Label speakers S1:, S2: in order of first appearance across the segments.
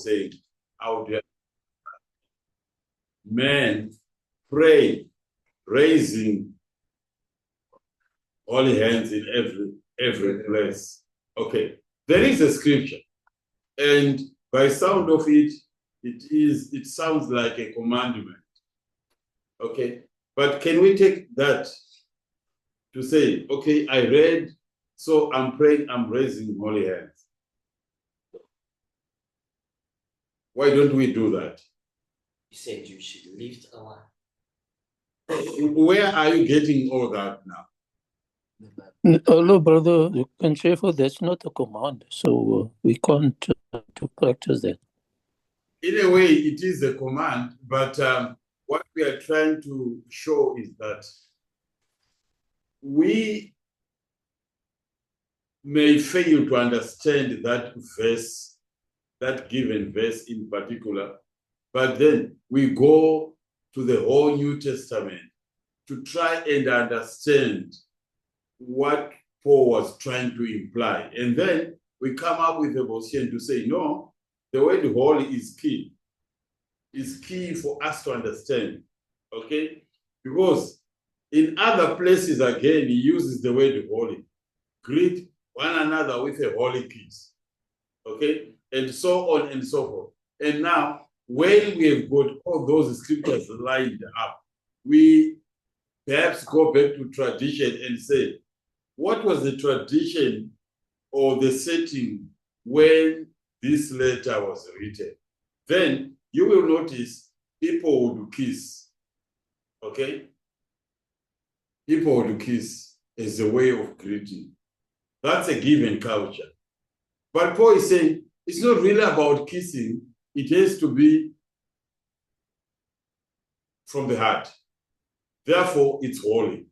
S1: saying, how do men pray, raising holy hands in every place. Okay, there is a scripture, and by sound of it, it sounds like a commandment. Okay, but can we take that to say, okay, I read, so I'm praying, I'm raising holy hands? Why don't we do that?
S2: You said you should lift a line.
S1: Where are you getting all that now?
S3: No, brother, you can say for that's not a command, so we can't to practice that.
S1: In a way, it is a command, but what we are trying to show is that we may fail to understand that verse, that given verse in particular, but then we go to the whole New Testament to try and understand what Paul was trying to imply. And then we come up with a position to say, no, the word holy is key. It's key for us to understand, okay? Because in other places, again, he uses the word holy. Greet one another with a holy kiss, okay? And so on and so forth. And now, when we have got all those scriptures lined up, we perhaps go back to tradition and say, what was the tradition or the setting when this letter was written? Then you will notice people would kiss, okay? People would kiss as a way of greeting. That's a given culture. But Paul is saying, it's not really about kissing. It has to be from the heart. Therefore, it's holy.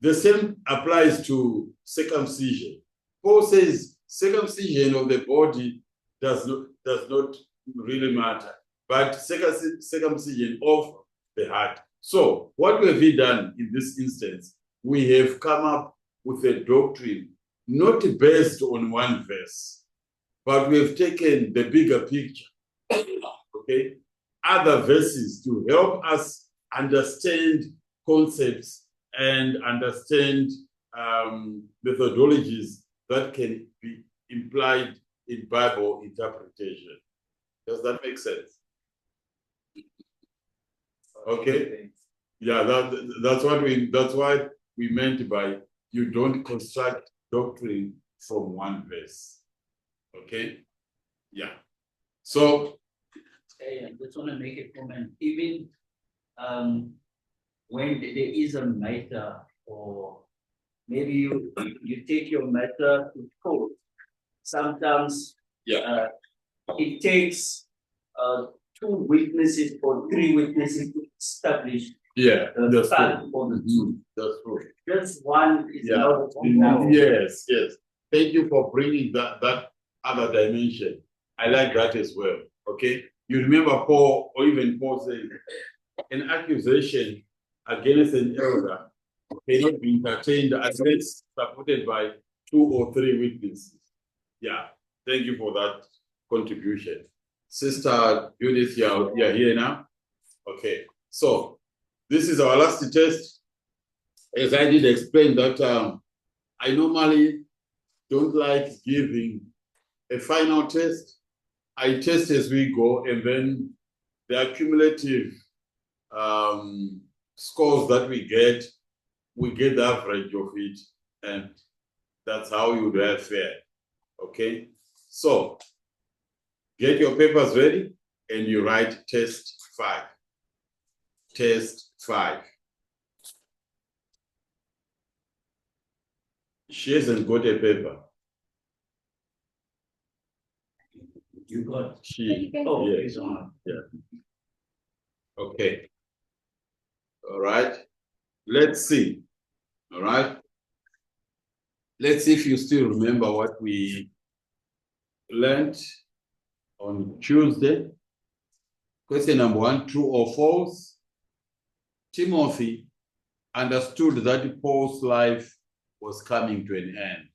S1: The same applies to circumcision. Paul says circumcision of the body does not really matter, but circumcision of the heart. So what have we done in this instance? We have come up with a doctrine not based on one verse, but we have taken the bigger picture, okay? Other verses to help us understand concepts and understand methodologies that can be implied in Bible interpretation. Does that make sense? Okay. Yeah, that's what we meant by you don't construct doctrine from one verse. Okay. Yeah. So
S2: I just want to make a comment. Even when there is a matter, or maybe you take your matter to court, sometimes it takes 2 witnesses or 3 witnesses to establish the fact or the truth.
S1: That's true.
S2: Just one is not enough.
S1: Yes. Thank you for bringing that other dimension. I like that as well. Okay. You remember Paul, or even Paul saying, an accusation against an elder cannot be entertained unless supported by 2 or 3 witnesses. Yeah, thank you for that contribution. Sister Judith, you're here now? Okay, so this is our last test. As I did explain that I normally don't like giving a final test. I test as we go, and then the accumulative scores that we get the average of it, and that's how you would have fared. Okay, so get your papers ready and you write test 5. Test 5. She hasn't got a paper.
S2: You got
S1: she.
S2: Oh,
S1: yes. Yeah. Okay. All right. Let's see. All right. Let's see if you still remember what we learned on Tuesday. Question number 1, true or false? Timothy understood that Paul's life was coming to an end.